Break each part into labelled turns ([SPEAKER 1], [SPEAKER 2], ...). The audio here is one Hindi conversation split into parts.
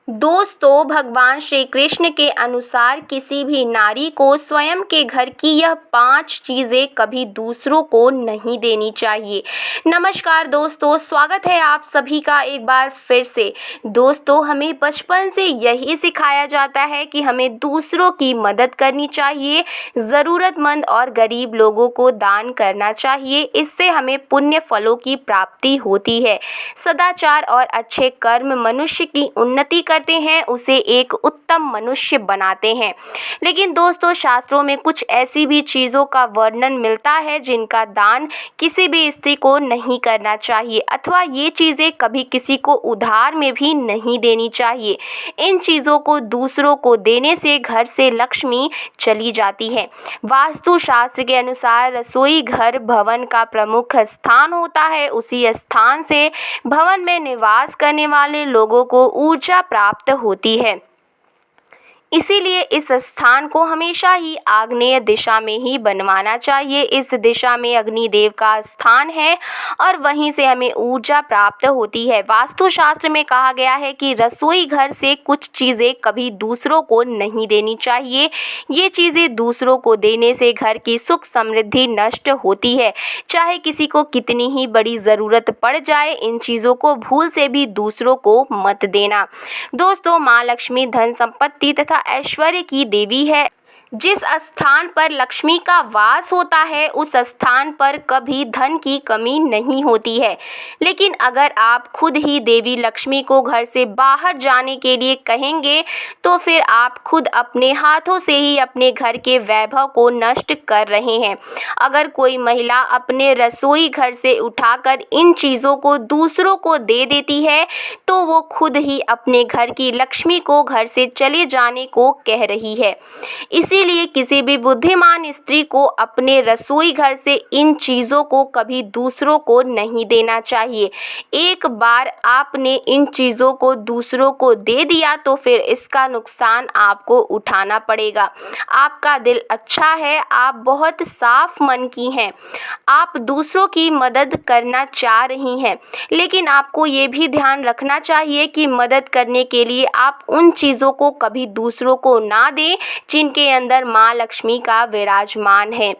[SPEAKER 1] दोस्तों, भगवान श्री कृष्ण के अनुसार किसी भी नारी को स्वयं के घर की यह 5 चीज़ें कभी दूसरों को नहीं देनी चाहिए। नमस्कार दोस्तों, स्वागत है आप सभी का एक बार फिर से। दोस्तों, हमें बचपन से यही सिखाया जाता है कि हमें दूसरों की मदद करनी चाहिए, ज़रूरतमंद और गरीब लोगों को दान करना चाहिए। इससे हमें पुण्य फलों की प्राप्ति होती है। सदाचार और अच्छे कर्म मनुष्य की उन्नति करते हैं, उसे एक उत्तम मनुष्य बनाते हैं। लेकिन दोस्तों, शास्त्रों में कुछ ऐसी भी चीज़ों का वर्णन मिलता है जिनका दान किसी भी स्त्री को नहीं करना चाहिए, अथवा ये चीज़ें कभी किसी को उधार में भी नहीं देनी चाहिए। इन चीज़ों को दूसरों को देने से घर से लक्ष्मी चली जाती है। वास्तु शास्त्र के अनुसार रसोई घर भवन का प्रमुख स्थान होता है। उसी स्थान से भवन में निवास करने वाले लोगों को ऊर्जा प्राप्त होती है। इसीलिए इस स्थान को हमेशा ही आग्नेय दिशा में ही बनवाना चाहिए। इस दिशा में अग्निदेव का स्थान है और वहीं से हमें ऊर्जा प्राप्त होती है। वास्तुशास्त्र में कहा गया है कि रसोई घर से कुछ चीज़ें कभी दूसरों को नहीं देनी चाहिए। ये चीज़ें दूसरों को देने से घर की सुख समृद्धि नष्ट होती है। चाहे किसी को कितनी ही बड़ी ज़रूरत पड़ जाए, इन चीज़ों को भूल से भी दूसरों को मत देना। दोस्तों, माँ लक्ष्मी धन संपत्ति तथा ऐश्वर्य की देवी है। जिस स्थान पर लक्ष्मी का वास होता है, उस स्थान पर कभी धन की कमी नहीं होती है। लेकिन अगर आप खुद ही देवी लक्ष्मी को घर से बाहर जाने के लिए कहेंगे, तो फिर आप खुद अपने हाथों से ही अपने घर के वैभव को नष्ट कर रहे हैं। अगर कोई महिला अपने रसोई घर से उठाकर इन चीज़ों को दूसरों को दे देती है, तो वो खुद ही अपने घर की लक्ष्मी को घर से चले जाने को कह रही है। इसीलिए किसी भी बुद्धिमान स्त्री को अपने रसोई घर से इन चीज़ों को कभी दूसरों को नहीं देना चाहिए। एक बार आपने इन चीज़ों को दूसरों को दे दिया तो फिर इसका नुकसान आपको उठाना पड़ेगा। आपका दिल अच्छा है, आप बहुत साफ मन की हैं, आप दूसरों की मदद करना चाह रही हैं, लेकिन आपको ये भी ध्यान रखना चाहिए कि मदद करने के लिए आप उन चीज़ों को कभी दूसरों को ना दें जिनके अंदर माँ लक्ष्मी का विराजमान है।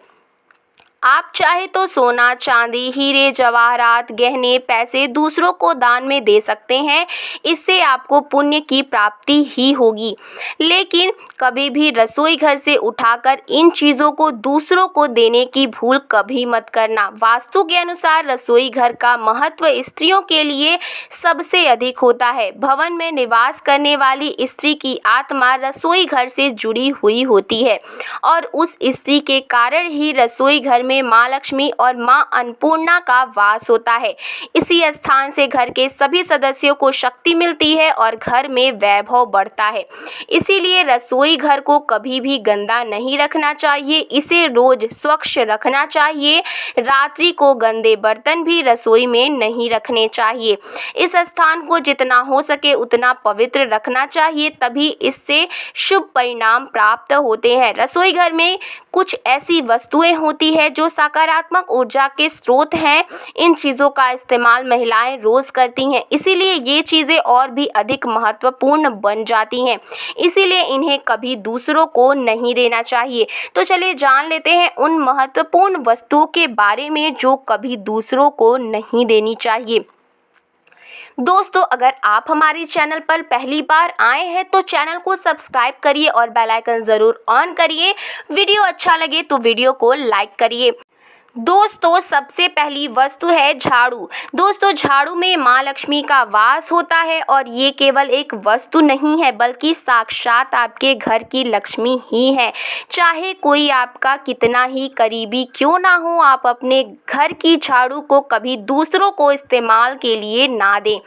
[SPEAKER 1] आप चाहे तो सोना, चांदी, हीरे, जवाहरात, गहने, पैसे दूसरों को दान में दे सकते हैं। इससे आपको पुण्य की प्राप्ति ही होगी। लेकिन कभी भी रसोई घर से उठाकर इन चीज़ों को दूसरों को देने की भूल कभी मत करना। वास्तु के अनुसार रसोई घर का महत्व स्त्रियों के लिए सबसे अधिक होता है। भवन में निवास करने वाली स्त्री की आत्मा रसोई घर से जुड़ी हुई होती है और उस स्त्री के कारण ही रसोई घर में माँ लक्ष्मी और माँ अन्नपूर्णा का वास होता है। इसी स्थान से घर के सभी सदस्यों को शक्ति मिलती है और घर में वैभव बढ़ता है। इसीलिए रसोई घर को कभी भी गंदा नहीं रखना चाहिए, इसे रोज स्वच्छ रखना चाहिए। रात्रि को गंदे बर्तन भी रसोई में नहीं रखने चाहिए। इस स्थान को जितना हो सके उतना पवित्र रखना चाहिए, तभी इससे शुभ परिणाम प्राप्त होते हैं। रसोई घर में कुछ ऐसी वस्तुएं होती है जो सकारात्मक ऊर्जा के स्रोत हैं। इन चीज़ों का इस्तेमाल महिलाएं रोज़ करती हैं, इसीलिए ये चीज़ें और भी अधिक महत्वपूर्ण बन जाती हैं। इसीलिए इन्हें कभी दूसरों को नहीं देना चाहिए। तो चलिए जान लेते हैं उन महत्वपूर्ण वस्तुओं के बारे में जो कभी दूसरों को नहीं देनी चाहिए। दोस्तों, अगर आप हमारे चैनल पर पहली बार आए हैं तो चैनल को सब्सक्राइब करिए और बेल आइकन ज़रूर ऑन करिए। वीडियो अच्छा लगे तो वीडियो को लाइक करिए। दोस्तों, सबसे पहली वस्तु है झाड़ू। दोस्तों, झाड़ू में माँ लक्ष्मी का वास होता है और ये केवल एक वस्तु नहीं है बल्कि साक्षात आपके घर की लक्ष्मी ही है। चाहे कोई आपका कितना ही करीबी क्यों ना हो, आप अपने घर की झाड़ू को कभी दूसरों को इस्तेमाल के लिए ना दें।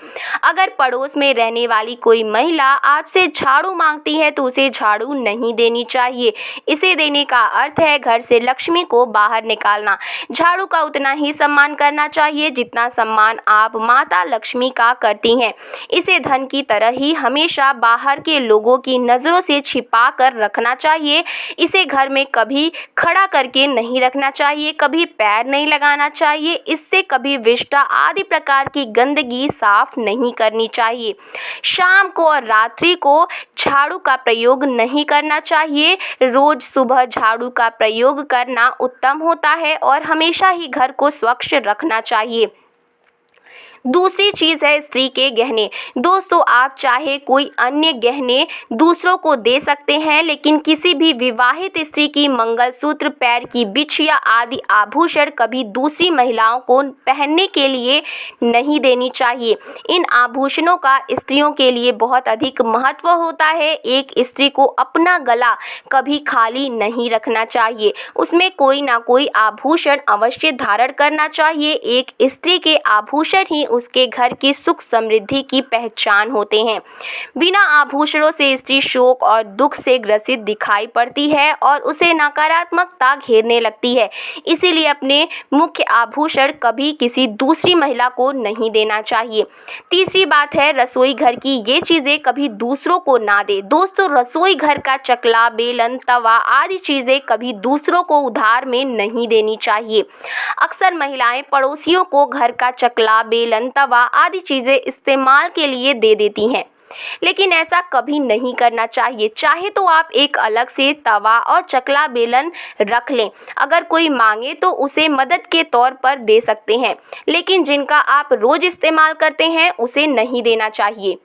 [SPEAKER 1] अगर पड़ोस में रहने वाली कोई महिला आपसे झाड़ू मांगती है तो उसे झाड़ू नहीं देनी चाहिए। इसे देने का अर्थ है घर से लक्ष्मी को बाहर निकालना। झाड़ू का उतना ही सम्मान करना चाहिए जितना सम्मान आप माता लक्ष्मी का करती हैं। इसे धन की तरह ही हमेशा बाहर के लोगों की नज़रों से छिपा कर रखना चाहिए। इसे घर में कभी खड़ा करके नहीं रखना चाहिए, कभी पैर नहीं लगाना चाहिए। इससे कभी विष्ठा आदि प्रकार की गंदगी साफ नहीं करनी चाहिए। शाम को और रात्रि को झाड़ू का प्रयोग नहीं करना चाहिए। रोज सुबह झाड़ू का प्रयोग करना उत्तम होता है और हमेशा ही घर को स्वच्छ रखना चाहिए। दूसरी चीज़ है स्त्री के गहने। दोस्तों, आप चाहे कोई अन्य गहने दूसरों को दे सकते हैं, लेकिन किसी भी विवाहित स्त्री की मंगलसूत्र, पैर की बिछिया आदि आभूषण कभी दूसरी महिलाओं को पहनने के लिए नहीं देनी चाहिए। इन आभूषणों का स्त्रियों के लिए बहुत अधिक महत्व होता है। एक स्त्री को अपना गला कभी खाली नहीं रखना चाहिए, उसमें कोई ना कोई आभूषण अवश्य धारण करना चाहिए। एक स्त्री के आभूषण ही उसके घर की सुख समृद्धि की पहचान होते हैं। बिना आभूषणों से स्त्री शोक और दुख से ग्रसित दिखाई पड़ती है और उसे नकारात्मकता घेरने लगती है। इसीलिए अपने मुख्य आभूषण कभी किसी दूसरी महिला को नहीं देना चाहिए। तीसरी बात है रसोई घर की, ये चीज़ें कभी दूसरों को ना दे। दोस्तों, रसोई घर का चकला, बेलन, तवा आदि चीज़ें कभी दूसरों को उधार में नहीं देनी चाहिए। अक्सर महिलाएं पड़ोसियों को घर का चकला, बेलन, तवा आदि चीज़ें इस्तेमाल के लिए दे देती हैं, लेकिन ऐसा कभी नहीं करना चाहिए। चाहे तो आप एक अलग से तवा और चकला, बेलन रख लें। अगर कोई मांगे तो उसे मदद के तौर पर दे सकते हैं, लेकिन जिनका आप रोज इस्तेमाल करते हैं उसे नहीं देना चाहिए।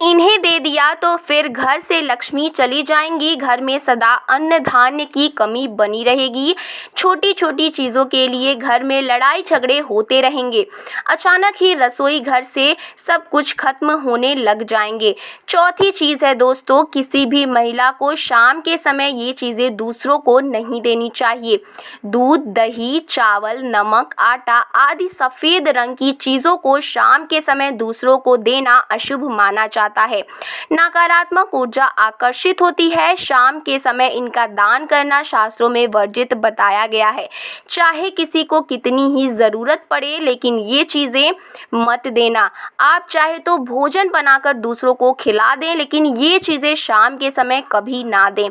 [SPEAKER 1] इन्हें दे दिया तो फिर घर से लक्ष्मी चली जाएंगी, घर में सदा अन्न धान्य की कमी बनी रहेगी। छोटी छोटी चीज़ों के लिए घर में लड़ाई झगड़े होते रहेंगे। अचानक ही रसोई घर से सब कुछ खत्म होने लग जाएंगे। चौथी चीज़ है दोस्तों, किसी भी महिला को शाम के समय ये चीज़ें दूसरों को नहीं देनी चाहिए। दूध, दही, चावल, नमक, आटा आदि सफ़ेद रंग की चीज़ों को शाम के समय दूसरों को देना अशुभ माना जाता है। नकारात्मक ऊर्जा आकर्षित होती है। शाम के समय इनका दान करना शास्त्रों में वर्जित बताया गया है। चाहे किसी को कितनी ही ज़रूरत पड़े, लेकिन ये चीज़ें मत देना। आप चाहे तो भोजन बनाकर दूसरों को खिला दें, लेकिन ये चीज़ें शाम के समय कभी ना दें।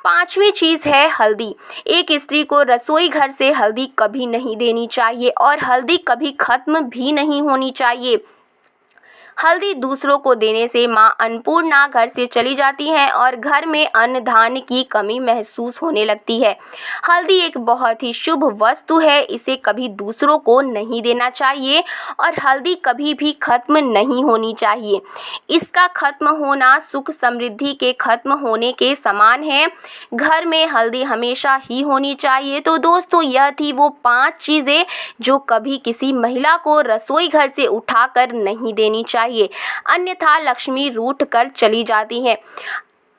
[SPEAKER 1] पांचवी चीज़ है हल्दी। एक स्त्री को रसोई घर से हल्दी कभी नहीं देनी चाहिए और हल्दी कभी खत्म भी नहीं होनी चाहिए। हल्दी दूसरों को देने से मां अन्नपूर्णा घर से चली जाती हैं और घर में अन्न धान्य की कमी महसूस होने लगती है। हल्दी एक बहुत ही शुभ वस्तु है, इसे कभी दूसरों को नहीं देना चाहिए और हल्दी कभी भी खत्म नहीं होनी चाहिए। इसका खत्म होना सुख समृद्धि के खत्म होने के समान है। घर में हल्दी हमेशा ही होनी चाहिए। तो दोस्तों, यह थी वो 5 चीज़ें जो कभी किसी महिला को रसोई घर से उठाकर नहीं देनी चाहिए, अन्यथा लक्ष्मी रूठ कर चली जाती हैं।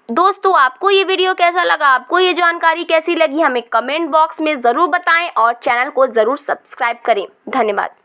[SPEAKER 1] दोस्तों, आपको ये वीडियो कैसा लगा, आपको ये जानकारी कैसी लगी, हमें कमेंट बॉक्स में ज़रूर बताएं और चैनल को ज़रूर सब्सक्राइब करें। धन्यवाद।